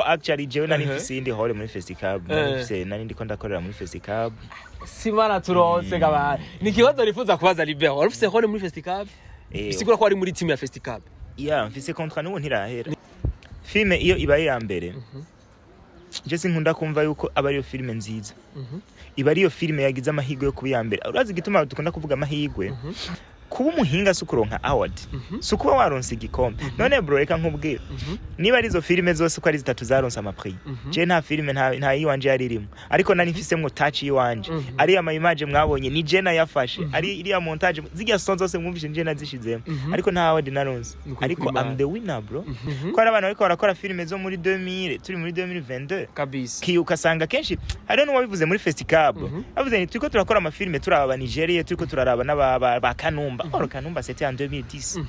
actually jewe nari mfise indi hole muri FESTICAB nari ndiko ndakorera muri FESTICAB simana turonse gabana ni kibazo rifuza kubaza Libert wari ufise hole muri FESTICAB bisigura ko ari muri team ya FESTICAB mfise contrat n'ubu ntirahera filme iyo ibaye ya mbere je sinkunda kumva yuko aba ariyo filme nziza iba ariyo filme yagize amahirwe yo kuba ya mbere urazi gituma dukunda kuvuga amahirwe kuba umuhinga sukuronka award sukuba waronse igikombe none bro reka nkubwira niba arizo filme zose ko ari zitatu zaronse amaprix je nta filme nta yiwanje yaririmo ariko nani mfisemwo touch yiwanje ari ama image mwabonye ni je nayafashe ari iriya montage zirya sons zose mwumvishe je nazishizemo ariko nta award naronse ariko I'm the winner bro ko ari abantu bariko barakora filme zo muri 2000 turi muri 2022 kabisa ki ukasanga kenshi I don't know wabivuze muri FESTICAB avuze ni turiko turakora ama filme turaba Nigeria turiko turaraba n'aba Kanumba Or Kanumba c'était en 2010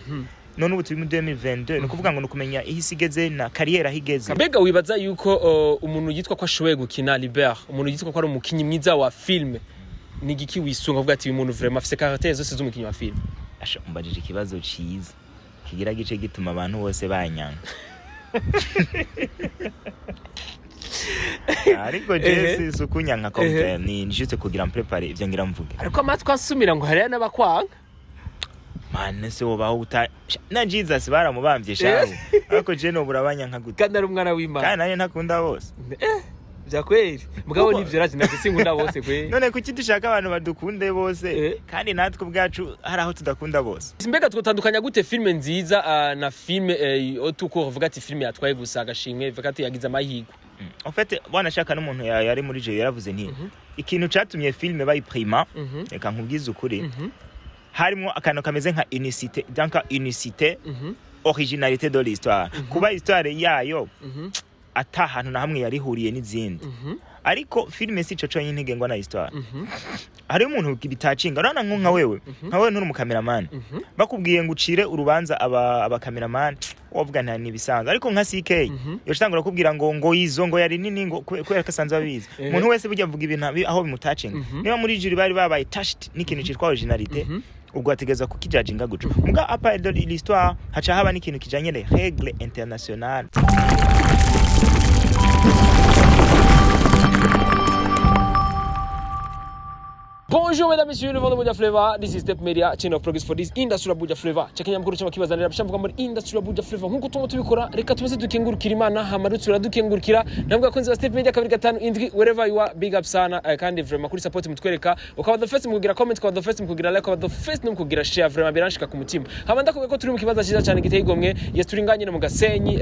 none ubu turi mu 2022 no kuvuga ngo nukumenya ihisigeze na carrière higeze mbega wibaza yuko umuntu yitwa ko ashoboye gukina Libert umuntu yitwa ko ari umukinyi mwiza wa filme ni giki wisunga uvuga ati uyu muntu vraiment afise caractère zose z'umukinyi wa filme asha umbajije ikibazo ciza kigira gice gituma abantu bose banyanga ariko je sukunyanka compte ni juste kugira préparer ivyo ngira mvuge ariko amatwa asumira ngo hariya n'abakwanga mane se wobaho uta na Jesus baramubamvye shaho ariko je no burabanyanka gute kandi ari umwana w'Imana kandi naye ntakunda bose bya kweli mugabo nivyo raje nakisinkunda bose kweli none kuki dushaka abantu badukunde bose kandi natwe ubwacu hari aho tudakunda bose mbega twotandukanya gute filme nziza na filme otuko uvuga ati filme yatwaye gusa agashimwe vuga ati yagize amahirwe en fait bwana shaka n'umuntu yari muri je yaravuze nti ikintu catumye filme bayiprima reka nkubwize ukuri harimo akantu kameze nka unicité donc unicité originalité de l'histoire kuba histoire yayo atahantu na hamwe yarihuriye n'izindi ariko filme si coco y'intege ngo na histoire hari umuntu bitacinga rana nka wewe nturi mu cameraman bakubwiye ngo ucire urubanza aba cameraman wovuga nta nibisanzwe ariko nka CK yoshitangura kubwira ngo izo ngo yari nini ngo kwera kasanzwe abizi umuntu wese burya avuga ibintu aho bimutacinga niba muri jury bari babaye touched n'ikintu cyitwa originalité ubwo ategeza kukijajinga guco muga apa de l'histoire haca haba n'ikintu kijanye les règles internationales Bonjour mesdames et messieurs, le vendredi flavor. This is Step Media, channel of progress for this industry buja flavor. Chakenya mkuru chama kibazanira bishamvuga muri industry buja flavor. Nkuko tumo tubikora, reka tumeze dukengurukira Imana, hamarutsura dukengurukira. Nambwa konzi wa Step Media 2 wherever you are, big up sana. Kandi vraiment kuri support mutwereka. Ukaba the first mukugira comment, ukaba the first mukugira like, ukaba the first mukugira share vraiment biranshika ku mutima. Hamanda ko turi mu kibaza cyiza cyane giteye igomwe. Yes turinganye no mu Gasenyi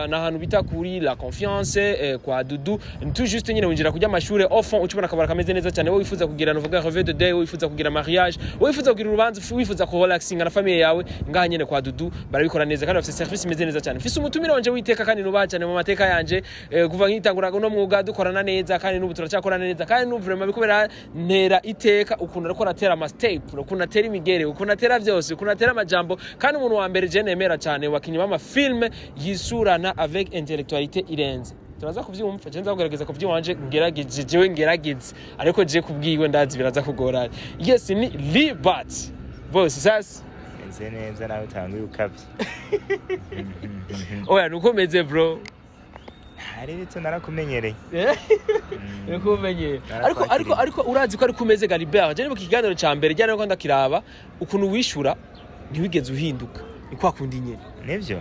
na hanu bita kuri la confiance kwa Dudu. Tout juste nyine winjira kujya amashure enfant ukibona kabara kameze neza cyane wowe wifuza kugira novuga de day wifuza kugira mariage wifuza kugira urubanza wifuza ko relaxing na family yawe ngaha nyene kwa Dudu barabikora neza kandi bafite service imeze neza cyane mfise umutumire wanje witeka kandi nuba cyane mu mateka yanje kuva nkitangura no mwuga dukorana neza kandi n'ubu turacyakorana neza kandi n'ubu vraiment bikubera ntera iteka ukuntu ariko ratera ama step ukuntu atera imigere ukuntu atera byose ukuntu atera amajambo kandi umuntu wa mbere je nemera cyane wakinyuma ama film yisurana avec intellectualité irenze turaza kuvyumva je nzagerageza kuvyanje ngerageje jewe ngeragize ariko je kubwiwe ndazi biraza kugorana yes ni Libert boss sasa neza nawe utanguye ukavye oya nukomeze bro hari bitso narakumenyereye nukumenye ariko urazi ko ari kumeze Galibert je ni mu kiganiro ca mbere cyane ko ndakiraba ukuntu wishura ntiwigeze uhinduka ikwa kundi nyene nivyo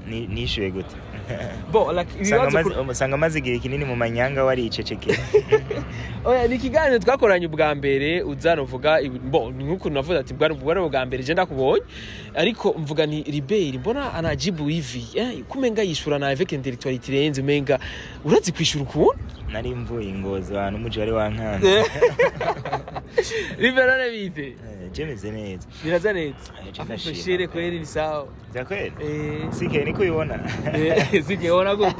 nishuye gute bo like sanga maze igihe kinini mu manyanga wari icecekera oya ni kiganiro twakoranye ubwa mbere uzanovuga bo ni nkuko navuze ati bwari ubwa mbere je ndakubonye ariko mvuga ni Libert mbona anajibu hivi kumenga yishura na avec intellectualité renze menga urazi kwishura ukuntu nari mvuye ingozi abantu muje wari wankanze Libert arabite jemeze neza biraza neza afashire kweli ni sawa zakweli sike niko yibona sike ona gute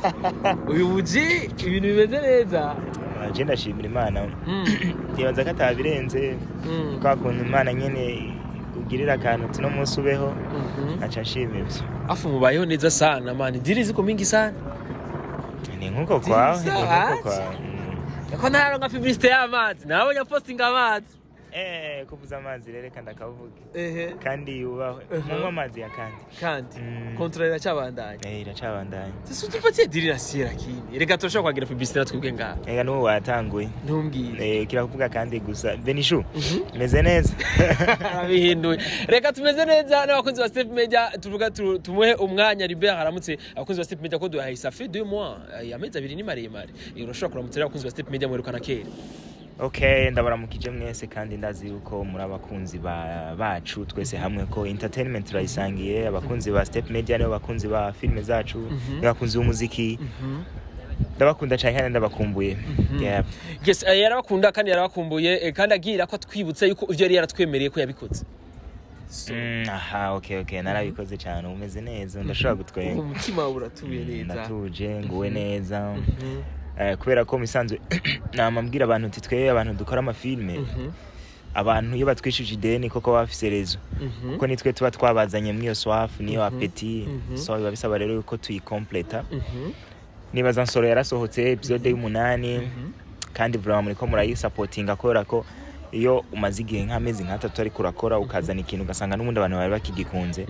uyu buji ibintu bimeze neza je ndashimira Imana ndibaza ko atabirenze kwa kuntu Imana nyene ugirira akantu no munsi ubeho aca nshimira afu mubayeho neza sana man diri ziko mingi sana ni nkuko kwawe ko ntaro nka publicité y'amazi nabonye posting amazi kuvuza amazi rero kandi akavuga kandi yubahwe Uh-huh. munywa amazi ya kandi kontra iracabandanya iracabandanya sisi tupatie dirira sira kini reka turashaka kwagira publicité natwebwe ngaha ega n'ubu watanguye ntumbwire kirakuvuga kandi gusa Benishu meze neza bihinduye reka tumeze neza n'abakunzi ba Step Media tuvuga tumuhe umwanya Libert aramutse abakunzi ba Step Media ko duhaye ça fait 2 mois amezi 2 ni maremare urashobora kuramutse abakunzi ba Step Media mwerukana kera. Okay, ndabaramukije mwese kandi ndazi yuko muri abakunzi bacu twese hamwe ko entertainment turayisangiye abakunzi ba Step Media nibo bakunzi ba filme zacu abakunzi b'umuziki ndabakunda cyane kandi ndabakumbuye. Yes, yarabakunda kandi yarabakumbuye kandi agira ko twibutse yuko ivyo yari yaratwemereye ko yabikoze. Okay, narabikoze cyane umeze neza ndashobora gutwenga umutima uratuye neza natuje nguwe neza kubera ko misanzwe namambwira abantu ati tweye abantu dukora amafilme abantu iyo batwishije ideni koko bafise rezo kuko nitwe tuba twabazanye muri yo swafu niyo apeti so biba bisaba rero yuko tuyicompleta nibaza NSORO yarasohotse episode y'8 kandi vraiment muri ko murayisupportinga kubera ko iyo umaze igihe nk'amezi nk'atatu ari kurakora ukazana ikintu ugasanga n'ubundi abantu bari bakigikunze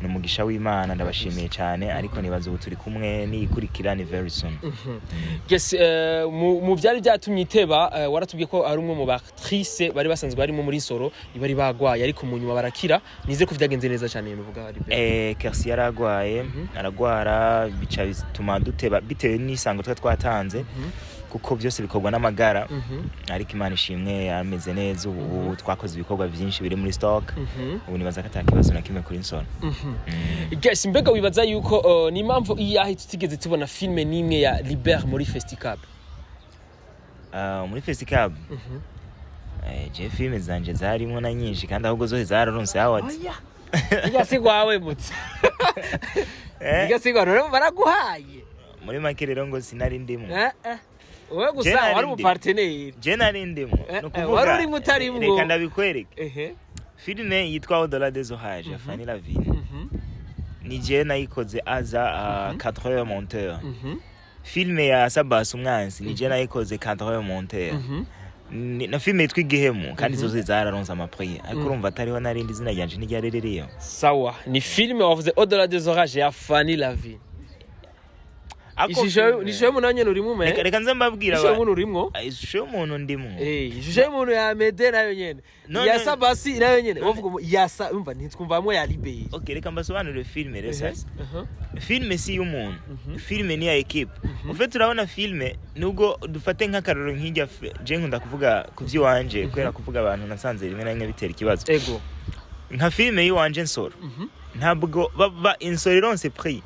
n'umugisha w'Imana ndabashimiye cyane ariko nibaza ubu turi kumwe n'ikurikirane very soon. Yes, mu byari byatumye iteba waratubwiye ko ari umwe mu bactrice bari basanzwe barimo muri NSORO bari bagwaye ariko mu nyuma barakira nize ko vyagenze neza cyane nuvuga ari Kersi yaragwaye aragwara bica bituma duteba bitewe n'isango twatanze kuko byose bikorwa n'amagara ariko Imana ishimwe ameze neza ubu twakoze ibikorwa byinshi biri muri stock ubu nibaza ko atakibazo na kimwe kuri NSORO. Guys, mbega wibaza yuko ni impamvu iyahe tutigeze tubona filme nimwe ya Libert muri FESTICAB? Muri FESTICAB je filme zanje zarimo na nyinshi kandi ahubwo zo zararonse awards. Igasigwawe mutse. Igasigwa baraguhaye. Muri make rero ngo sinari ndimo. Wewe gusa wari mu partenaire. Je nari ndimo. Nukuvuga wari uri mutarimwo. Reka ndabikwereke. Filme yitwa Au-delà des orages ya FANNY LAVINE. Ni je nayikoze aza cadreur monteur. Filme ya Sabas umwansi ni je nayikoze cadreur monteur. Na filme yitwa Igihemu kandi zose zararonse amaprix ariko urumva atariho narindi zina ryanje n'iryarereriyo. Sawa, ni filme wavuze Au-delà des orages ya FANNY LAVINE. Ishusho y'umuntu nyene urimo me reka nze mbabwira ishusho y'umuntu urimo ishusho y'umuntu ndimo ishusho y'umuntu ya Amedé nayo nyene ya Sabasi nayo nyene uvuga yasa umva ntitwumvamwe ya Libert. Okay, reka mbasobanurire filme rero sasa filme si y'umuntu filme ni ya equipe en fait turabona filme nubwo dufate nk'akaroro nk'ijya je nkunda kuvuga kuvy'iwanje kwera kuvuga abantu nasanze rimwe na rimwe bitera ikibazo ego nka filme y'iwanje NSORO ntabwo baba NSORO ironse prix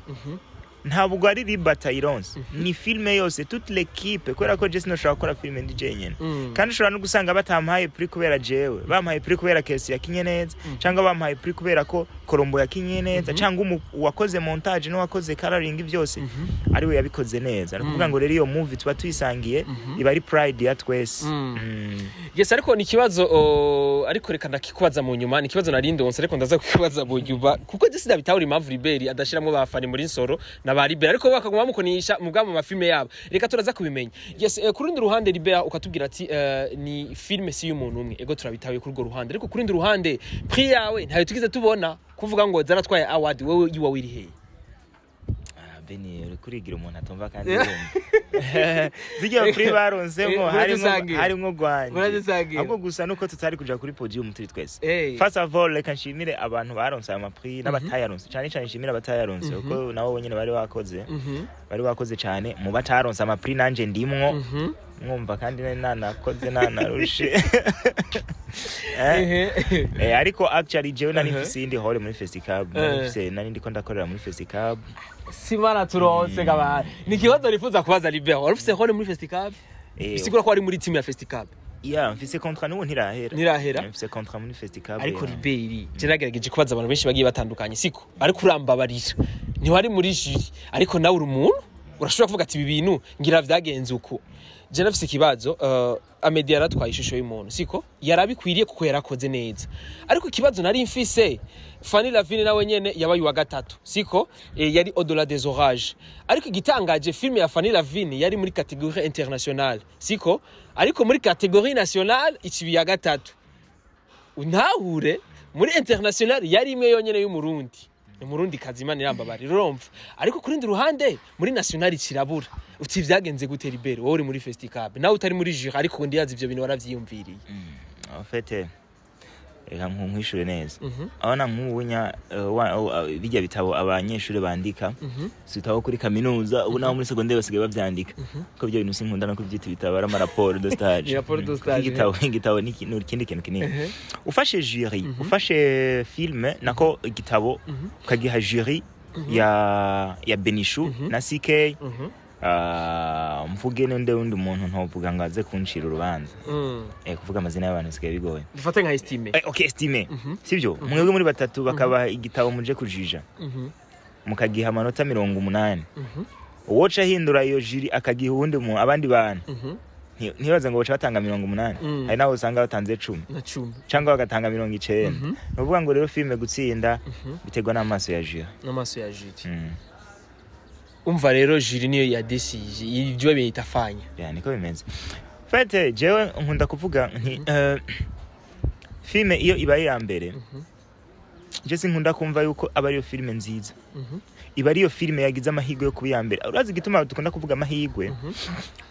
ntabwo ari ribata ironse ni filme yose toute l'équipe kwera ko je sinoshaka gukora filme ndi jenyene kandi ushobora no gusanga batampaye prix kubera jewe bampaye prix kubera Kersi yakinye neza cyangwa bampaye prix kubera ko Colombo yakinye neza cyangwa uwakoze montage no wakoze coloring byose ari we yabikoze neza nukuvuga ngo rero iyo movie tuba tuyisangiye iba ari pride ya twese. Yes, ariko ni kibazo ariko reka ndakikubaza mu nyuma ni kibazo narinde wonse ariko ndaza kukibaza mu nyuma kuko je sidabitawuri impamvu Libert adashiramo bafani muri NSORO na ba Libert ariko bakaguma mukonisha mu bwamo mafilme yabo reka turaza kubimenya. Yes, kuri ndi ruhande Libert ukatubwira ati ni filme si y'umuntu umwe ego turabitawe kuri go ruhande ariko kuri ndi ruhande prix yawe ntayo tugize tubona kuvuga ngo zaratwaye award wewe yiwa wiri he Beni uri kurigira umuntu atumva kandi zijya prix baronsemo harimo gwanje ahubwo gusa nuko tutari kuja kuri podium turi twese. First of all reka nshimire abantu baronse aya maprix n'abatayaronse cyane cyane nshimire abatayaronse uko nabo bonyene bari bakoze cyane mu bataronse amaprix nanje ndimwo mwumva kandi nanakoze nanarushe ariko actually jewe nari mfise indi hole muri FESTICAB nari ndiko ndakorera muri FESTICAB simana turonse gaba ni kibazo rifuza kubaza Libert warufise hole muri FESTICAB bisigura ko ari muri team ya FESTICAB mfise contrat n'ubu ntirahera mfise contrat muri FESTICAB ariko Libert geragerageje kubaza abantu benshi bagiye batandukanye siko ariko urambabarira ntiwari muri jury ariko nawe uri umuntu urashobora kuvuga ati ibi bintu ngira vyagenze uko je nafise ikibazo Amedé yaratwaye ishusho y'umuntu siko yarabikwiriye kuko yarakoze neza ariko ikibazo nari mfise FANNY LAVINE nawe nyene yabaye wa gatatu siko yari Au-delà des orages ariko igitangaje filme ya FANNY LAVINE yari muri catégorie internationale siko ariko muri catégorie nationale ikibi ya gatatu untahure muri international yari imwe yonyene y'umurundi umurundi kazimana irambabari urumva ariko kuri ndi ruhande muri national kirabura uti vyagenze gute Libero wowe uri muri FESTICAB nawe utari muri jury ariko ndi yazi ivyo bintu waravyiyumviriye en fait nkwishura neza abana nk'ubunya bijya bitabo abanyeshuri bandika sitaho kuri kaminuza ubu naho muri secondaire basigaye bavyandika ko byo bintu sinkunda no kubyita bitabo ara rapport de stage igitabo ni kindi kintu kinini ufashe jury ufashe film nako igitabo ukagiha jury ya Benishu na CK mvuge nende undi muntu ntovuga ngo aze kunshira urubanza kuvuga amazina y'abantu sigaye bigoye dufate nka estime okay estime sivyo mwebwe muri batatu bakaba igitabo muje kujija mukagiha amanota 80 uwoca hindura iyo jiri akagiha uwundi mu abandi bantu ntibaze ngo boca batanga 80 hari naho usanga batanze 10 cyangwa bagatanga 90 nuvuga ngo rero filme gutsinda bitegwa n'amaso ya jiri umva rero jiri niyo ya desije ibyo biyitafanya niko bimeze fete jewe nkunda kuvuga nti filme iyo ibaye ya mbere je sinkunda kumva yuko aba ariyo filme nziza iba ariyo filme yagize amahigwe yo kuba ya mbere urazi gituma dukunda kuvuga amahigwe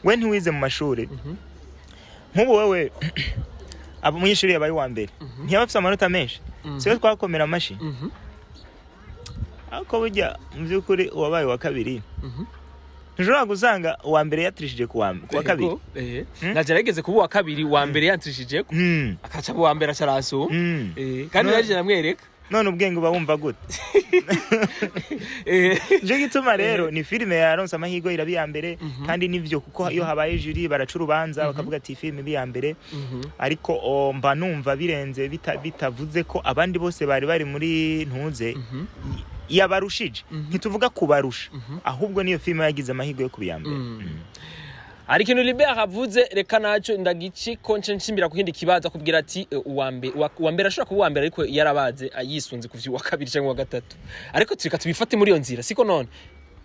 we ntiwize mu mashuri nk'ubu wewe abo munyeshuri yabaye wa mbere ntiyabafise amanota menshi siyo twakomera amashi ako burya mu by'ukuri uwabaye wa kabiri ntushobora gusanga uwa mbere yatrishije ku wa kabiri nagerageze kuba uwa kabiri wa mbere yatrishije ko akaca uwa mbere acaraso kandi yaje namwereka none ubwenge uba wumva gute je gituma rero ni filme yaronse amahirwe irabi ya mbere kandi nivyo kuko iyo habaye jury baracurubanza bakavuga ati filme bi ya mbere ariko mba numva birenze bitavuze ko abandi bose bari muri ntuze yabarushije ntituvuga kubarusha ahubwo niyo filme yagize amahirwe yo kubiyambere ari kintu Libero avuze reka naco ndagici konce nsimbira kuhindi kibaza kubwira ati uwambere ashobora kuba uwambere ariko yarabaze ayisunze kuvyi wa kabiri cyangwa wa gatatu ariko turika tubifate muri yo nzira siko none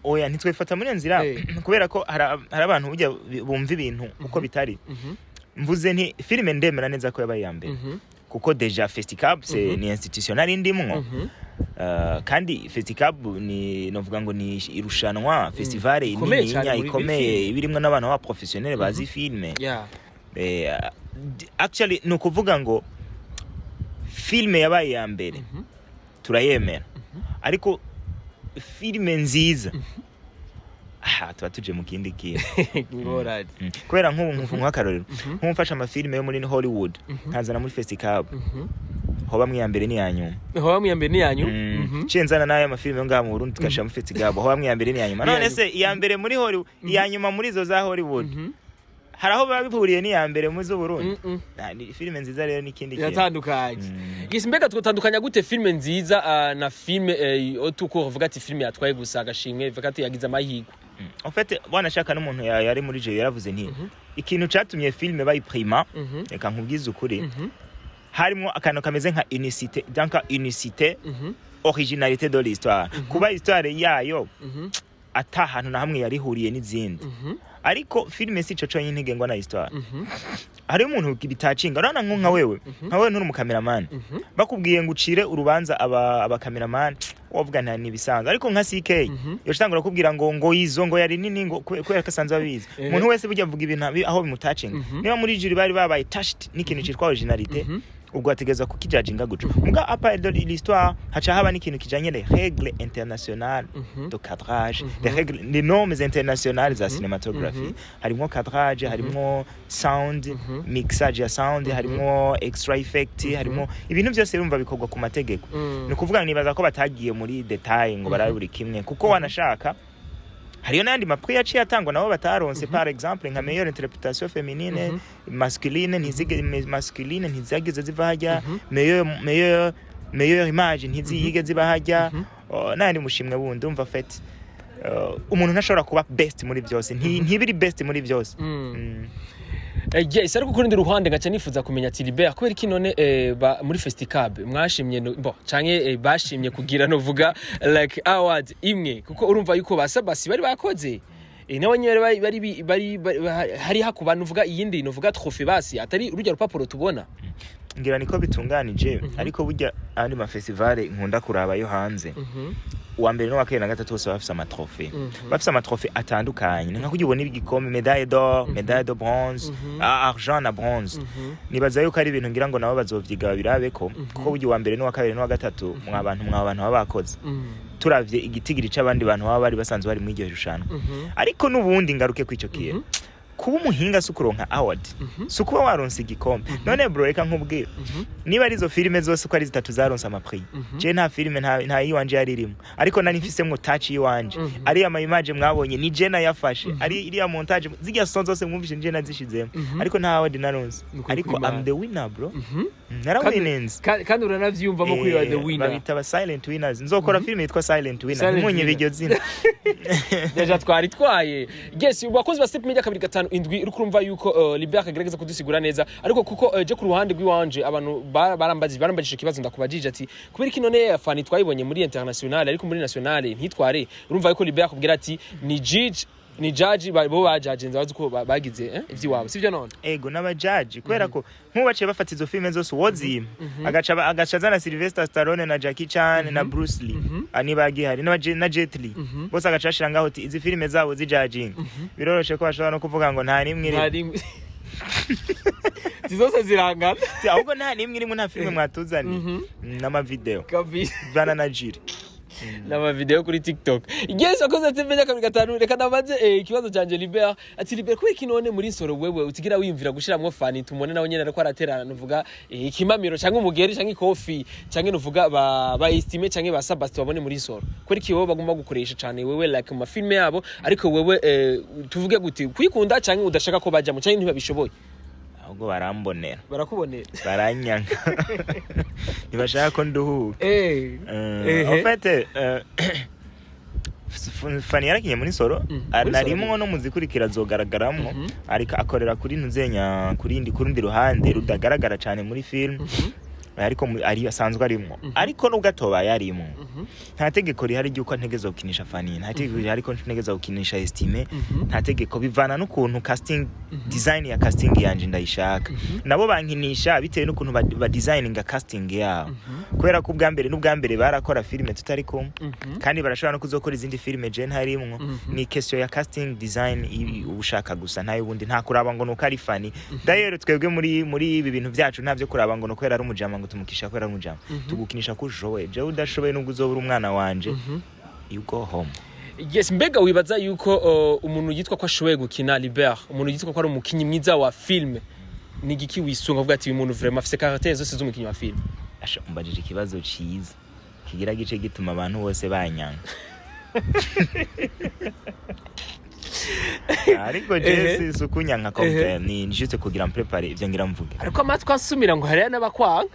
oya ntitwefata muri yo nzira kubera ko hari abantu ujya bumva ibintu uko bitari mvuze nti filme ndemera neza ko yabaye yambere kuko deja FESTICAB ni institutionnel indimwo kandi FESTICAB ni novuga ngo ni irushanwa festival inya ikomeye ibirimwe n'abantu ba professionnel bazi filme actually no kuvuga ngo filme yabaye ya mbere turayemera ariko filme nziza tuba tuje mu kindi kintu kubera nk'ubu nk'akarorero nk'umfasha amafilme yo muri Hollywood nkazana muri FESTICAB hoba mwiyambere ni yanyu cenzana nayo amafilme yo ngaha mu Burundi tukashira mu FESTICAB hoba mwiyambere ni yanyu none se iyambere muri Hollywood iyanyuma muri zo za Hollywood haraho babihuriye ni yambere mu zo Burundi ni filme nziza rero nikindi kintu yatandukanye mbega twatandukanya gute filme nziza na filme otuko uvuga ati filme yatwaye gusa agashimwe vuga ati yagize amahirwe en fait bwana shaka n'umuntu yari muri je yaravuze nti ikintu catumye filme bayiprima reka nkubwize ukuri harimo akantu kameze nka unicité originalité de l'histoire kuba histoire yayo atahantu na hamwe yari huriye n'izindi ariko filme si coco nyine ngengwa na histoire hari umuntu bitacinga urana nka wewe nturi mu cameraman bakubwiye ngo ucire urubanza aba cameraman wovuga nta nibisanga ariko nka CK yo cyangwa kubwira ngo izo ngo yari nini ngo kwera kasanzwe babizi umuntu wese bujya mvuga ibintu aho bimutacinga niba muri jury bari babaye touched n'ikintu cyitwa originalité ubwo ategeza kukijajinga guco muga apa de l'histoire hacha haba n'ikintu kijanye les règles internationales de cadrage les normes internationales za cinématographie harimo cadrage harimo sound mixage ya sound harimo extra effect harimo ibintu byose urumva bikorwa ku mategeko ni kuvuga nibaza ko batagiye muri detail ngo baraburi kimwe kuko wanashaka hariyo nandi mapri yaciye atangwa nabo bataronse par exemple nka meilleure interprétation féminine masculine masculine ntizagize ziva hajya meilleure image ntiziyige ziba hajya nandi mushimwe bundi umva fait umuntu ntashobora kuba best muri byose ntibiri best muri byose yes ariko kurindi ruhande ngaca nifuza kumenya ati Libero kubera iki none muri FESTICAB mwashimye canke bashimye kugira no vuga like award imwe kuko urumva yuko basabasi bari bakoze nawe nyere bari hari hakuba nuvuga iyindi nuvuga trophée basi atari urujya rupapuro tubona ngira niko bitunganije ariko burya andi ma festival nkunda kuraba yo hanze uwa mbere no wa kabiri na gatatu bose bafise amatrophée bafise amatrophée atandukanye nka kujya ubona ibigikombe médaille d'or médaille de bronze argent na bronze nibaza yuko ari ibintu ngira ngo nabo bazovyiga birabeko kuko burya uwa mbere no wa kabiri no wa gatatu mwabantu baba bakoze turavye igitigiri c'abandi bantu baba bari basanzwe bari muri iryo rushana ariko nubundi ngaruke kwico kiye kuba umuhinga sukuronka award sukuba waronse igikombe none bro reka nkubwira niba arizo filime zose ko ari zitatu zaronse amaprix je nta filime nta yiwanje yaririmo ariko nani mfisemwo touch yiwanje ari ama image mwabonye ni je nayafashe ari iriya montage zirya son zose mwumvishe je nazishizemo ariko nta award naronse ariko I'm the winner bro narawinenze kandi uranavyumvamo ko you are the winner babita ba silent winners nzokora filime yitwa silent winner munye biryo zina deja twaritwaye yes ubakozi ba Step Media 2 indwi uri kurumva yuko Libert agerageza kudusigura neza ariko kuko je ku ruhande rw'iwanje abantu barambajije kibazo ndakubajije ati kubera iki none FANNY twayibonye muri international ariko muri national ntitware urumva yuko Libert akubwira ati ni judge bo bajagenza bazi ko bagize ivy'iwabo sivyo none ego n'abajaji kubera ko nkubaciye bafata izo filme zose wozima agaca zana Sylvester Stallone na Jackie Chan na Bruce Lee ani bagihari na Jet Li bose agacashira ngaho ati izi filme zabo zijajinga biroroshe ko bashobora no kuvuga ngo nta nimwe iri zizose zirangana ahubwo nta nimwe irimo nta filme mwatuzani n'ama video kabisa bana na jiri n'ama video kuri TikTok yes akoze ati menya 5 reka nabaze ikibazo cyanje Libert ati Libert kubera kinone muri nsoro wewe utigira wiyumvira gushiramwo FANNY tumone nawe nyene ariko araterana nuvuga ikimamiro cyangwa umugeri cyangwa ikofi cyangwa nuvuga ba estime cyangwa ba Sabasti babone muri nsoro kubera iki wowe bagomba gukoresha cyane wewe like mu filme yabo ariko wewe tuvuge guti kwikunda cyangwa udashaka ko bajya mu cyangwa ntibabishoboye ahubwo barambonera barakubonera baranyanga ntibashaka ko nduhuka en fait FANNY yarakinye muri nsoro narimwo no muzikurikira zogaragaramwo ariko akorera kuri ntuzenya kurundi ruhande rudagaragara cyane muri film ariko ari asanzwe arimo ariko nubwo atoba yarimo nta tegeko rihari ryuko ntegeza gukinisha FANNY nta tegeko rihari ariko ntegeza gukinisha estime nta tegeko bivana n'ukuntu casting design ya casting yanje ndayishaka nabo bankinisha bitewe n'ukuntu ba designinga casting yabo kubera ko ubwa mbere barakora filme tutari ko kandi barashobora no kuzokora izindi filme je ntarimwo ni question ya casting design ubushaka gusa ntayo bundi nta kuraba ngo nuko ari FANNY d'ailleurs twebwe muri ibi bintu byacu ntavyo kuraba ngo nuko ari umujama ngo tumukisha kwera umujama tugukinisha ko ushoboye je udashoboye nubwo uzobura umwana wanje you go home yes mbega wibaza yuko umuntu yitwa ko ashoboye gukina Libert umuntu yitwa ko ari umukinyi mwiza wa film ni giki wisunga uvuga ati uyu muntu vraiment afise caractère zose z'umukinyi wa film asha umbajije ikibazo ciza kigira gice gituma abantu bose banyanga ariko je sukunyanka compare ni juste kugira prepare ivyo ngira mvuge ariko amatwa asumira ngo hariya n'abakwanga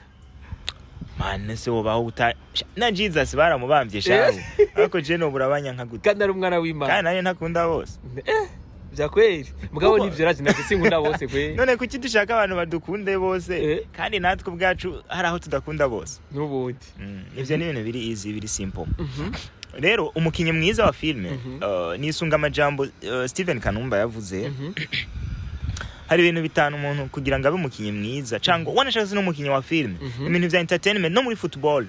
mane se wobaho uta na Jesus baramubambye shaho ariko je no burabanyanka gute kandi ari umwana w'Imana kandi nayo ntakunda bose bya kweli mugabo nivyo raje sinkunda bose kweli none kuki dushaka abantu badukunde bose kandi natwe ubwacu hari aho tudakunda bose n'ubundi ivyo ni ibintu biri easy biri simple rero umukinyi mwiza wa filme nisunga amajambo Steven Kanumba yavuze hari ibintu bitanu umuntu kugira ngo abe umukinyi mwiza cyangwa wanashaka no umukinyi wa film ibintu vya entertainment no muri football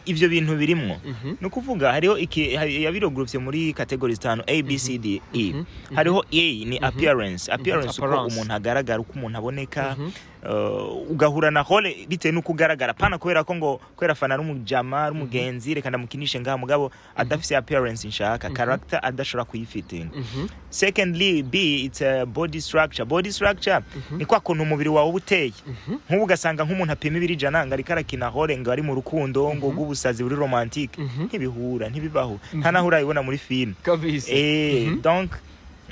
ivyo bintu birimwo no kuvuga hariho yabiro groups muri categories 5 A B C D E hariho A ni appearance uko umuntu agaragara uko umuntu aboneka ugahura na hole bitewe nuko ugaragara pana kubera ko ngo kwera fana n'umujama n'umugenzi reka ndamukinishe ngaha mugabo adafise appearance nshaka character adashobora kuyifitting secondly B it's a body structure ni kwa kuntu umubiri wawe ubuteye nk'ubu ugasanga nk'umuntu apima ibiri jana ngari karakina hole ngo ari mu rukundo ngo gubusazi buri romantique ntibihura ntibibaho nta naho urayibona muri film kabisa donc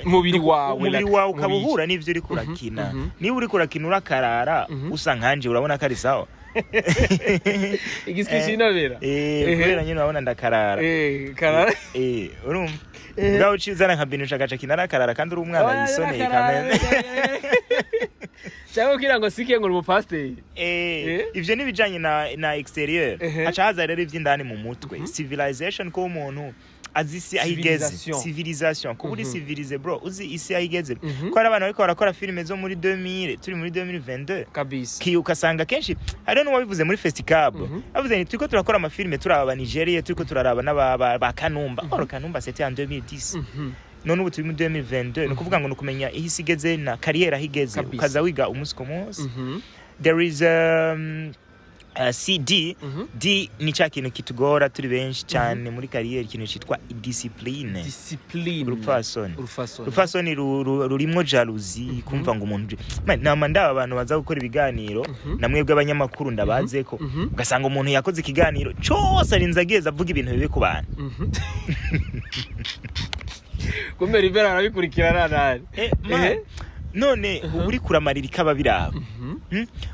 umubiri wawe ukabuhura n'ivyo uri kurakina niba uri kurakina urakarara usa nkanje urabona kari sawa igiskishi nabera kubera nyine urabona ndakarara karara urumva ngaho ucizana nka bintu shaka kinara karara kandi uri umwana yisoneye kamene cyangwa kira ngo sikiye ngo umupasteur ivyo nibijanye na exterior acha haza rero ivy'indani mu mutwe civilization ko umuntu azi isi ahigeze civilisation kuba uri civilize bro uzi isi ahigeze ko hari abantu bariko barakora filime zo muri 2000 turi muri 2022 kabisa ki ukasanga kenshi hari no wabivuze muri FESTICAB bavuze ni turiko turakora amafilime turaba Nigeria turiko turaraba n'aba Kanumba Kanumba c'était en 2010 none ubu turi muri 2022 no kuvuga ngo nukumenya ihisi igeze na carrière ahigeze ukaza wiga umunsi ku munsi there is CD D ni cha kintu kitugora turi benshi cyane muri carrière ikintu cyitwa discipline urufasoni rurimwo jalousie kumva ngo umuntu nama ndaba abantu baza gukora ibiganiro namwebwe abanyamakuru ndabaze ko ugasanga umuntu yakoze ikiganiro cyose arinze ageza avuga ibintu bibe ku bantu kumbe Rivera arabikurikirana nani none uri kuramarira ikaba biraba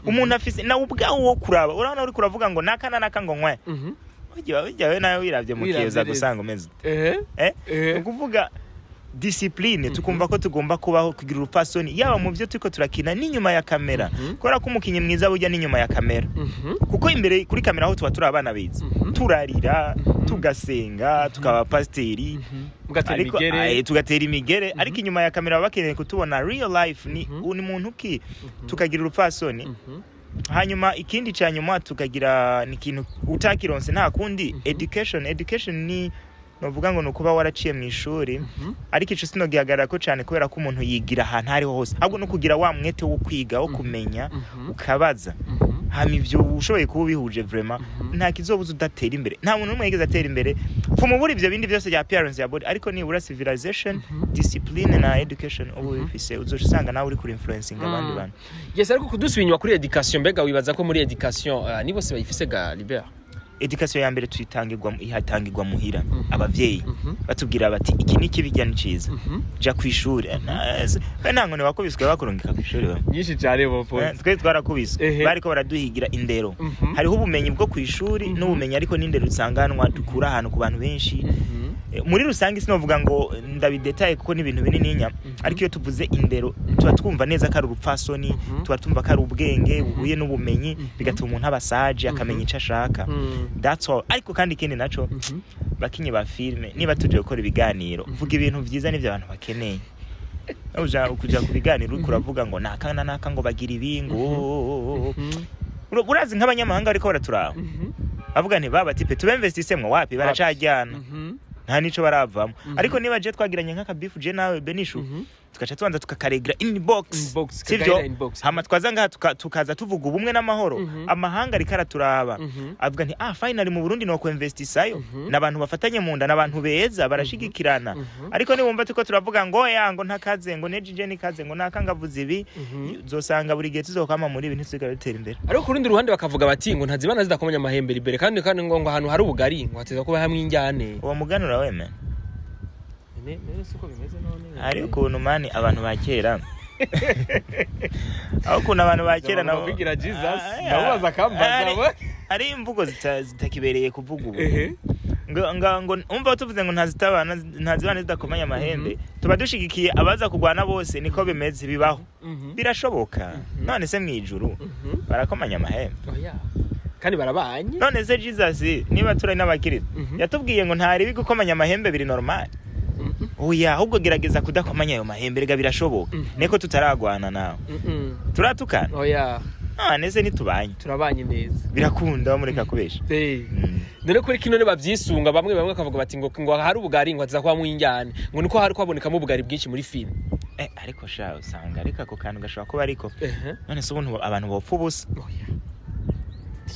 umuntu afise na ubwawo wo kuraba urabona uri kuravuga ngo nakana nakango nkwe ujyawe nawe wiravye mu kiyoza gusanga umeze ukuvuga discipline tukumva ko tugomba kubaho kugira urupasoni yaba mu byo turiko turakina n'inyuma ya kamera kora ko umukinyi mwiza burya n'inyuma ya kamera kuko imbere kuri kamera aho turi abana bize turarira tugasenga tukaba pasteri tugatera imigere ariko inyuma ya kamera bakeneye kutubona real life ni umuntu ki tukagira urupasoni hanyuma ikindi cyanyuma tukagira ni kintu utakironse nta kundi education ni novuga ngo nukuba waraciye mu ishuri ariko ico sinogihagarara ko cyane kubera ko umuntu yigira ahantu ari hose ahubwo no kugira wa mwete wo kwiga wo kumenya ukabaza hama ivyo ushoboye kuba bihuje vraiment nta kizobuza udatera imbere nta muntu numwe yigeze atera imbere fumubura ivyo bindi byose ya appearance ya body ariko nibura civilization discipline na education ubu Ufise uzosanga nawe uri kuri influencing abandi bantu yes ariko kudusubinywa kuri education mbega wibaza ko muri education ni bose bayifise ga Libera education ya mbere ihatangirwa muhira abavyeyi batubwira bati iki ni kibijya ni ciza ja kwishuri nangone wakubiswe bakurungika kwishuri nyinshi cyane bopfo twe twarakubiswe bariko baraduhigira indero hariho ubumenyi bwo kwishuri n'ubumenyi ariko n'indero usanganwa dukura ahantu ku bantu benshi muri rusange sinovuga ngo ndabidetaye kuko n'ibintu binini ariko iyo tuvuze indero tuba twumva neza ko ari urupfasoni tuba twumva ko ari ubwenge buhuye n'ubumenyi bigatuma umuntu abasaje akamenya icyo ashaka that's all ariko kandi ikindi naco bakinyi ba filme niba tuje gukora ibiganiro vuga ibintu byiza n'ivyo abantu bakeneye ukuja ku biganiro uravuga ngo nakana naka ngo bagira ibingo urazi nk'abanyamahanga ariko baraturaba avuga nti baba tipe tubemvestisemo wapi baracajyana nta nico baravamo ariko niba je twagiranye nk'akabifu je nawe Benishu tukaca tubanza tukakaregra inbox sivyo hama twaza ngaha tukaza tuvuga ubumwe n'amahoro amahanga ari karaturaba avuga nti finally mu Burundi no kwinvestisayo nabantu bafatanye mu nda nabantu beza barashigikirana ariko ni wumva tuko turavuga ngo yango ntakaze ngo nejije ni kaze ngo nakangavuze ibi zosanga buri gihe tuzokama muri ibintu tusigara bitera imbere ariko kurundi ruhande bakavuga bati ngo ntazibana zidakomanya amahembe libere kandi ngo ahantu hari ubugari ngo hateza kuba hamwe injyane uwo muganura weme nene siko bimeze none ari ukuntu mani abantu bakera aho kuntu abantu bakera nabo bigira Jesus nabaza kambaza ari imvugo zitakibereye kuvuga ubu ngo umva tuvuze ngo ntazibana zidakomanya amahembe tuba dushigikiye abaza kugwana bose niko bimeze bibaho birashoboka none se mwijuru barakomanya amahembe kandi barabanye none se Jesus niba turi n'abakirito yatubwiye ngo ntari bigukomanya amahembe biri normal oya ahubwo gerageza kudakomanya ayo mahembe rega birashoboka neko tutaragwana nawe turatukana oya nese nitubanye turabanye neza birakunda bamureka kubesha none kuri kino ne bavyisunga bamwe bakavuga bati ngo hari ubugari ngo aza kwa mwinjyane ngo niko hari kwabonekamo ubugari bwinshi muri film ariko sha usanga ariko ako kantu gashobora kuba ariko none se ubuntu abantu bopfa ubusa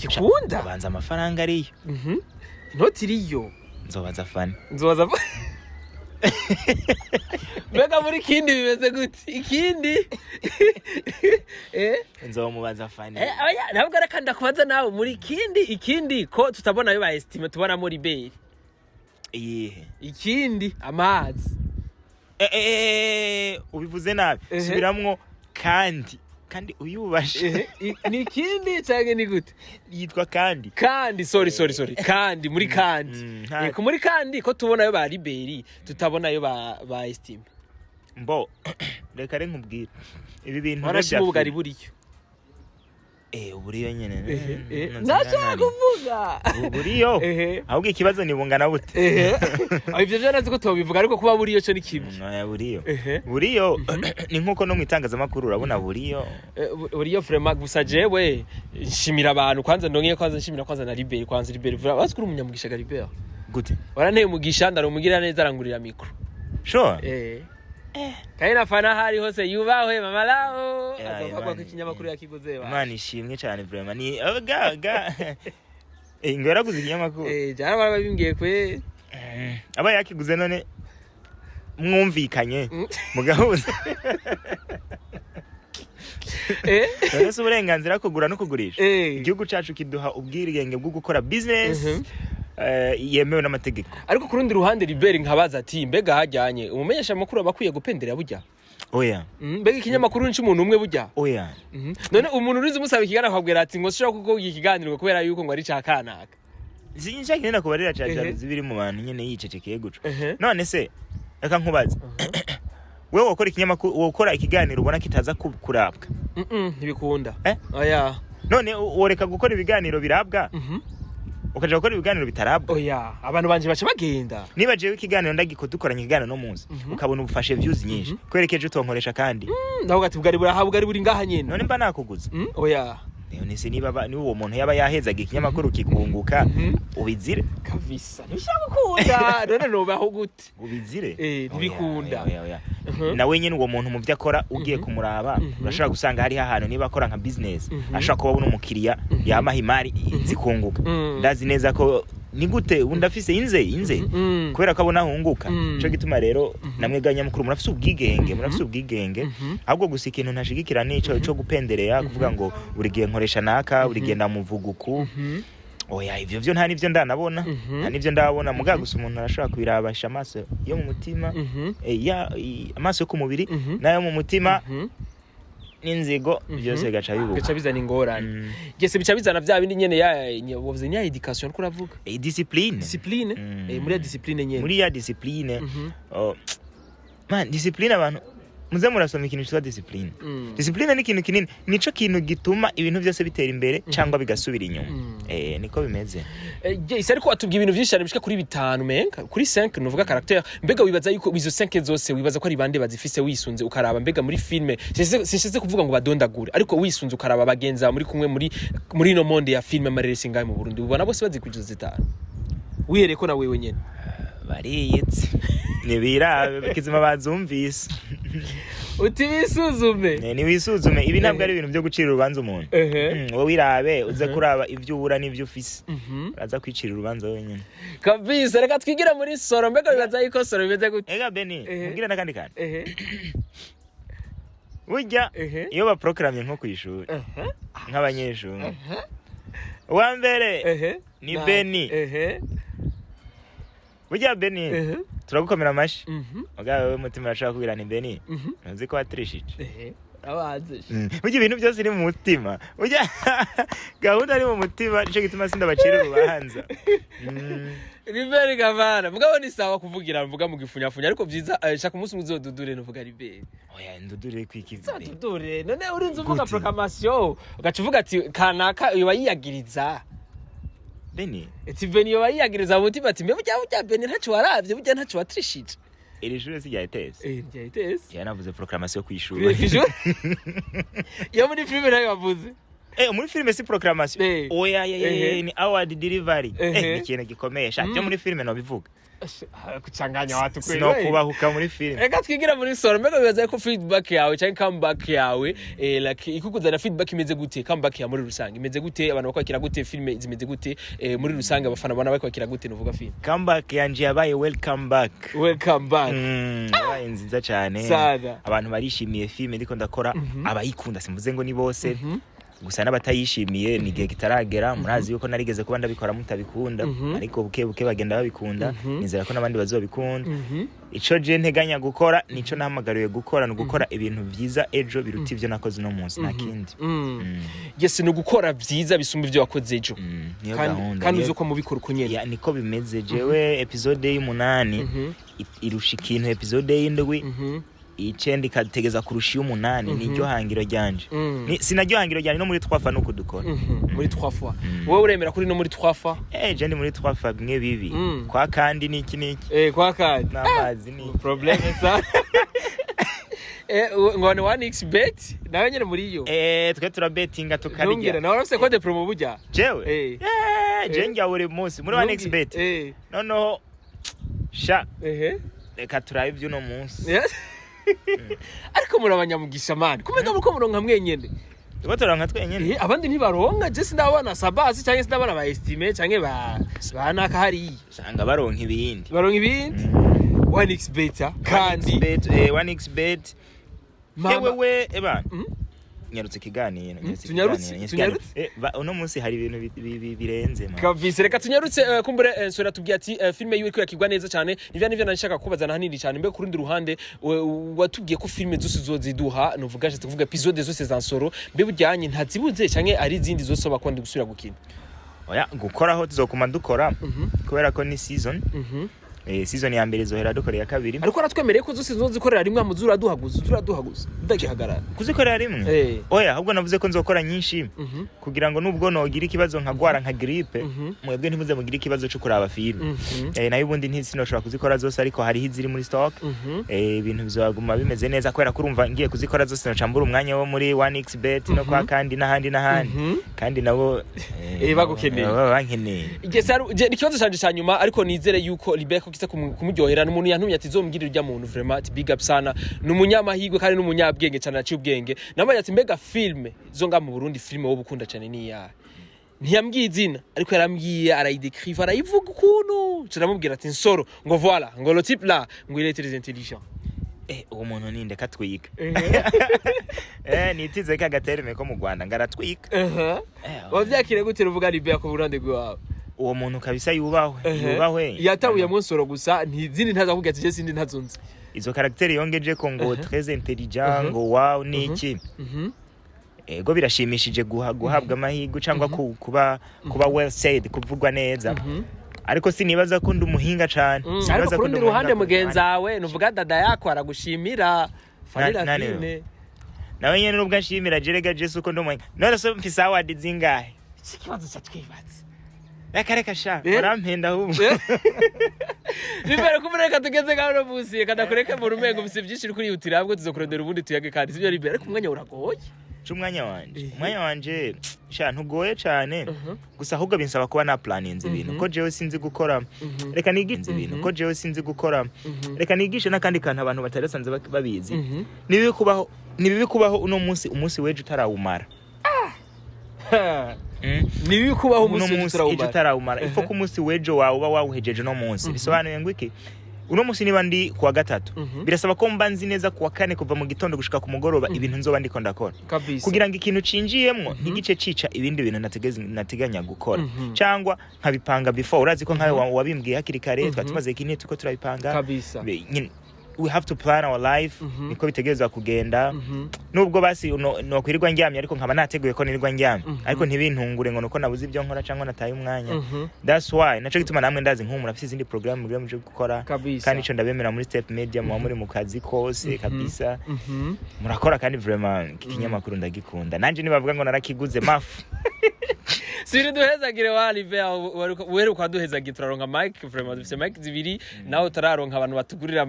kikunda abanza amafaranga ariyo inoti iriyo nzobaza FANNY Bega muri kindi bimeze gute ikindi nzomubaza FANNY oya ntabwo arakanda kubaza nawe muri ikindi ko tutabona yo ba estime tubona muri beri ikindi amazi ubivuze nabi subiramwo kandi uyubashe ni kindi cyangwa ni gute yitwa kandi sorry kandi muri kandi ko muri kandi ko tubona yo ba liberi tutabona yo ba estime mbo reka nkubwira ibi bintu barashima ubugari buriyo uburiyo nyene ndashaka kuvuga uburiyo ahubwo ikibazo ni bungana bute ivyo byo nazi ko tobivuga ariko kuba buriyo cyo ni kimwe buriyo ni nkuko no mwitangazamakuru urabona buriyo vraiment gusa jewe nshimira abantu kwanza ndongiye kwanza nshimira kwanza na Liberi kwanza Liberi bazi kuri umunyamugisha Liberi gute waranteye umugisha ndarumugira neza arangurira mikro sure kaina fana hari hose yubahwe mama lao azavuga ko ikinyamakuru yakiguze ba Imana ishimwe cyane vraiment ni ga ngo yaraguze ikinyamakuru jara barabimbwiye kwe aba yakiguze none mwumvikanye mugahuza ese uburenganzira kugura no kugurisha igihugu cacu kiduha ubwirigenge bwo gukora business yemewe n'amategeko ariko kurundi ruhande Liberi nkabaza ati mbega hajyanye umumenyesha makuru abakwiye gupendera burya oya mbega ikinyamakuru nci umuntu umwe burya oya none umuntu urize umusaba ikiganiro akabwira ati ngo sishaka kuko ikiganiro kubera yuko ngo ari cakanaka sinshaka nenda kubarira caca zibiri mu bantu nyene yicecekeye guco none se reka nkubaza wewe wakora ikinyamakuru wokora ikiganiro ubona kitaza kurabwa ntibikunda oya none woreka gukora ibiganiro birabwa ukaje gukora ibiganiro bitarabwa oya abantu banje bace bagenda niba jewe ikiganiro ndagikodukoranye ikiganiro no munsi ukabona ubufashe views nyinshi kwerekeje utonkoresha kandi naho gati bugari buri ngaha nyene none mba nakuguza oya nese niba ni uwo muntu yaba yahezaga ikinyamakuru kikunguka ubizire kabisa nishaka gukunda none nobaho gute ubizire ntibikunda nawe nyene uwo muntu mu vyakora ugiye kumuraba urashaka gusanga hari ahantu niba akora nka business ashaka kuba umukiriya yamahimari zikunguka ndazi neza ko ni gute undafise inze kubera ko abona hunguka cyo gituma rero namwe ganya mukuru murafise ubwigenge ahubwo gusa ikintu ntashigikira nico cyo gupendereya kuvuga ngo urigiye nkoresha naka urigenda muvuguku oya ivyo vyo nta nivyo ndanabona nta nivyo ndabona muga gusa umuntu arashaka kwirabasha amaso yo mu mutima amaso yo ku mubiri nayo mu mutima n'inzigo byose gaca bizana ingorane gese bica bizana bya bindi nyene yavuze ni education ko ravuga discipline muri ya discipline nyene muri ya discipline man discipline abantu muze murasoma ikintu cyitwa discipline discipline ni ikintu kinini nico kintu gituma ibintu byose bitera imbere cyangwa bigasubira inyuma niko bimeze ise ariko atubwiye ibintu byinshi cyane bishika kuri 5 menka kuri 5 nuvuga character mbega wibaza yuko izo 5 zose wibaza ko ari bande bazifise wisunze ukaraba mbega muri filme sinshyize kuvuga ngo badondagure ariko wisunze ukaraba bagenza muri kumwe muri no monde ya filme amareresi ngaye mu Burundi ubona bose bazikujuza 5 wihere ko na wewe nyene bariyitse nibirabe kizima bazumvise uti bisuzume ni wisuzume ibi ntabwo ari ibintu byo gucira urubanza umuntu wowe wirabe uze kuraba ivyo ubura n'ivyo ufise uraza kwicira urubanza wenyine kabisa reka twigira muri soro mbega bibaza yuko soro bimeze gute ega beni mbwira nakandi kandi burya iyo baprogramye nko kwishuri nk'abanyeshuri wa mbere ni Beni burya Beni turagukomera amashi mugabe wewe mutima urashaka kubwira ni Beni nzi ko watrishije abaze burya ibintu byose iri mu mutima burya gahunda ari mu mutima nico gituma sindabacira urubanza Liberi gavana mugabo ni sawa kuvugira mvuga mu gifunyafunya ariko byiza shaka umunsi muzodudure no vuga Liberi oya ndudure kwikiza ndudure none urinze uvuga proclamation ugacuvuga ati kanaka yoba yiyagiriza Beni eti Beni yoba yiyagiriza mutima ati mbe burya Beni ntacu waravye burya ntacu watrishije iri jure si ryahitese ryahitese yanavuze proclamation kwishura yo muri filme nayo bavuze muri filme si proclamation oya ni award delivery ni kintu gikomeye cyo muri filme no bivuga kuchanganya watu kweli no kubahuka muri filme reka twigira muri soro mbega bibaza ko feedback yawe cyangwa comeback yawe like ikukuzana feedback imeze gute comeback ya muri rusange imeze gute abantu bakwakira gute filme zimeze gute muri rusange abafana bana bakwakira gute nuvuga filme comeback yanje yabaye welcome back yabaye nziza cyane abantu barishimiye filme ndiko ndakora abayikunda simvuze ngo ni bose gusa n'abatayishimiye ni gihe gitaragera murazi yuko narigeze kuba ndabikora mutabikunda ariko buke bagenda babikunda nizera ko nabandi bazobikunda ico je nteganya gukora nico nahamagariwe gukora no gukora ibintu vyiza ejo biruta ivyo nakoze no munsi nakindi yesi no gukora vyiza bisumba ivyo wakoze ejo kandi uzuko mubikora kunyene ya niko bimeze jewe episode y'8 irusha ikintu episode y'7 icenda ikategeza kurusha y'umunani niryo hangiro ryanje sinaryo hangiro ryanje no muri 3 fois nuko dukora muri 3 fois wowe uremera kuri no muri 3 fois je ndi muri 3 fois bimwe bibi kwa kandi niki kwa kandi n'amazi ni problem sa ngone 1xbet nawe nyene muri yo twe turabetinga tukarya ngira nawe urafise code promo burya jewe je njya buri munsi muri 1xbet no sha reka turabe ibyo no munsi ariko murabanyamugisha man kumenya muko muronka mwenyene turonka twenyene abandi ntibaronka je sindabana sabasi cyangwa sindabana ba estimate cyangwa ba nakahari sanga baronka ibindi 1xbet kandi 1xbet wewe eba nyarutse kiganiro tunyarutse uno munsi hari ibintu birenze kabise reka tunyarutse kumbure nsora tubwiye ati filme yiwe ko yakigwa neza cyane nivyo nanashaka kubazana hanini cyane mbe kurundi ruhande watubwiye ko filme zose zoziduha novuga je tuvuga episode zose za nsoro mbe bujyanye ntazibuze cyane ari izindi zose bakwandi gusubira gukina oya gukoraho tuzokuma dukora kubera ko ni season season ya mbere zohera dukorera kabiri ariko aratwemereye ko zose zikorera rimwe amuzura duhaguza ndagihagarara kuzikorera rimwe oya ahubwo navuze ko nzokora nyinshi kugira ngo nubwo nogira ikibazo nkagwara nka grippe mwebwe ntimuze mugira ikibazo cyo kuraba filme nayo ubundi ntizinoshobora kuzikora zose ariko hari hiziri muri stock ibintu bizaguma bimeze neza kwera kurumva ngiye kuzikora zose nocambura umwanya wo muri 1xbet no kwa kandi n'ahandi kandi nabo bagukeneye bankeneye ikibazo cyanje cyanyuma ariko nizere yuko Libeko kisa kumuryohera n'umuntu yantumye ati zombwirira urya muntu vraiment ati big up sana n'umunyamahigwe kandi n'umunyabwenge cyane aciye ubwenge nabaye ati mbega filme zo nga mu Burundi filme wo bukunda cyane ni ya ntiyambwiye izina ariko yarambwiye arayidecrive arayivuga ukuntu cyamubwira ati nsoro ngo voilà ngo le type là ngo il est très intelligent uwo muntu ninde katwika nitize ka gaterme ko mu Rwanda ngaratwika wavyakire gute ruvuga Libeko ku Burundi gwawe uwo muntu kabisa yubahwe yatabuye Monsoro gusa ntizindi ntazavuga ati je sindi ntazunze izo character yongeje ko ngo très intelligent ngo wow niki ego birashimishije guhabwa amahirwe cyangwa kuba well said kuvugwa neza ariko sinibaza ko ndumuhinga cyane ariko kurundi ruhande mugenzawe nuvuga dada yako aragushimira FANNY LAVINE nawe nyene nubwo nshimira jerega Jesu ko ndumuhinga none so mfise award zingahe ikibazo cyatwibatse reka sha barampenda ahubwo Libero kumureka tugeze gano busiye kada kureka mu rumengo bise byinshi kuri yutira ahubwo tuzokurondera ubundi tuyage kandi sibyo Libero ariko umwanya uragoye umwanya wanje sha ntugoye cyane gusa ahubwo binsaba kuba na planinze ibintu ko jewe sinzi gukora reka nigize ibintu ko jewe sinzi gukora reka nigishe nakandi kantu abantu batarasanze babizi nibibi kubaho uno munsi weje utarawumara nibi kubaho umunsi utarawumara ifo ko umunsi wejo wawe uba wawuhejeje no munsi bisobanuye ngo iki uno munsi niba ndi kuwa gatatu birasaba ko mbanzi neza kuwa kane kuva mu gitondo gushika ku mugoroba ibintu nzoba ndiko ndakora kugira ngo ikintu cinjiyemwo ntigice cica ibindi bintu nateganya gukora cyangwa nkabipanga before urazi ko nkawe wabimbwiye hakiri kare twatumaze ikintu tuko turabipanga we have to plan our life niko bitegerezwa kugenda nubwo basi no kwirirwa ndyamye ariko nkaba nateguye ko nirirwa ndyamye ariko ntibintungure ngo nuko nabuze ibyo nkora cyangwa nataye umwanya that's why naco gituma namwe ndazi nk'umuntu afite izindi program mubyo muje gukora kandi ico ndabemera muri Step Media mu muri mu kazi kose kabisa murakora kandi vraiment ikinyamakuru ndagikunda nanje nibavuga ngo narakiguze mafu Siri duhezagire wa Libero wero kwaduhezagira turaronka mic vraiment dufite mic zibiri naho tararonka abantu batugurira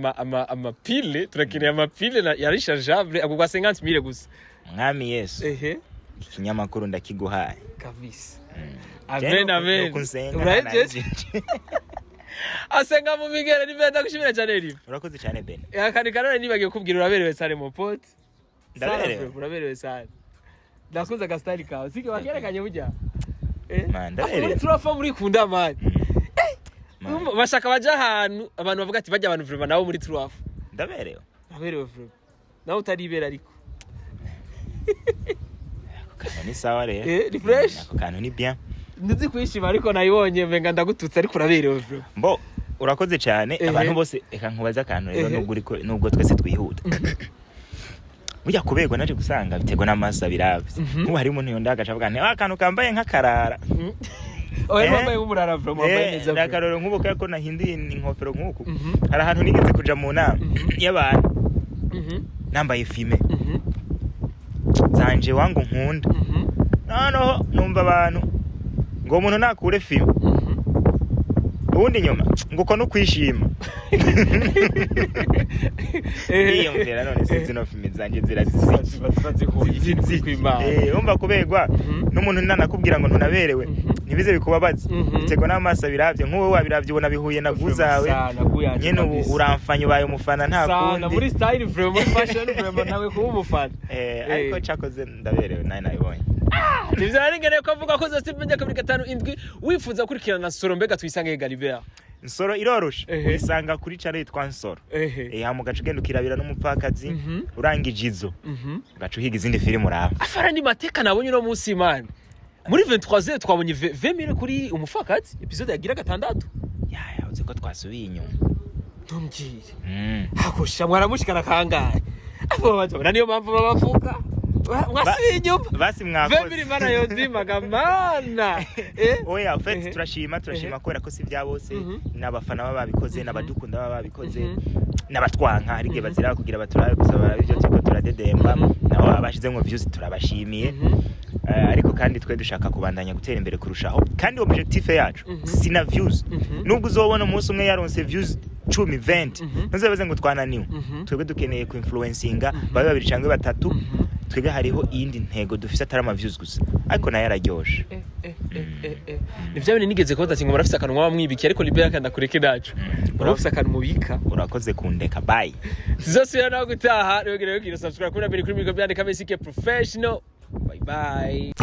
amapile turakiriye amapile ya rechargeable agugwa 50000 gusa mwami Yesu ikinyamakuru ndakiguhaye kabisa amen uraje asenga mu migere Libero ndagushimira cyane Libero urakoze cyane Ben kandi kanone nibagiye kubwira uraberewe cyane mu pot ndaberewe cyane ndakuza ga style kawe sike wakerekanye burya ndaberewe turafa muri kunda mani bashaka baje ahantu abantu bavuga ati bajya abantu vraiment nawo muri turafa ndaberewe vraiment nawo utaribera ariko kantu ni sawa rero ni fresh kantu ni bien ndizi kwishima ariko nayibonye mbenga ndagututse ariko uraberewe vraiment mbo urakoze cyane abantu bose eka nkubaza kantu rero nubwo twese twihuta burya kubegwa naje gusanga bitego n'amasa biravye ubu hari umuntu yonda agacavuga nti akantu kambaye nk'akarara oye mbaye umurara vraiment mbaye neza nakaroro nk'ubuka ko nahinduye inkofero nk'uku hari ahantu nigeze kuja mu nama y'abantu nambaye filme zanje wangu nkunda noneho numva abantu ngo umuntu nakure filme ubundi nyuma ngo uko no kwishima iyo mbera none sinzi no filme zanje umva kubegwa n'umuntu nanakubwira ngo ntunaberewe nibize bikubabaza bitego n'amaso biravye nk'uwo wabiravye ubona bihuye na guzawe nyene uramfanye ubaye umufana nta kundi muri style vraiment fashion vraiment nawe kuba umufana ariko cakoze ndaberewe naye nabibonye nivyo naringeneye ko avuga ko zose menya kabiri gatanu indwi wifuza kurikirana Nsoro mbega twisange Galibert Nsoro iroroshe isanga kuri channel yitwa Nsoro mu gace genda ukirabira n'umupfakazi urangije izo gace uhiga izindi filime uraba afara ni mateka nabonye no munsi man muri 23 twabonye 20 kuri umupfakazi episode yagira gatandatu uzi ko twasubiye inyuma ntumbwire hakosha mwaramushikana kangahe abo baje niyo mpamvu babavuga mwasubiye inyuma basi mwakoze 20 mana yozimaga mana oya ufite turashima kubera ko si bya bose n'abafana baba babikoze n'abadukunda baba babikoze n'abatwanka hari gihe bazira kugira baturabe gusaba ibyo tuko turadedemba naho abashize ngo views turabashimiye ariko kandi twe dushaka kubandanya gutera imbere kurushaho kandi objectif yacu sina views nubwo uzobona umunsi umwe yaronse views 10-20 nzabaze ngo twananiwe twebwe dukeneye ku influencinga babe babiri cyangwa batatu twebwe hariho iyindi ntego dufise atari ama views gusa ariko nayo araryoshe nivyo bine nigeze ko datinga barafise akantu mwaba mwibiki ariko Libera kanda kureke nacu barafise akantu mubika urakoze kundeka bye tuzosubira naho gutaha rero subscribe kuri mbere kuri mikro byandika FESTICAB professional bye bye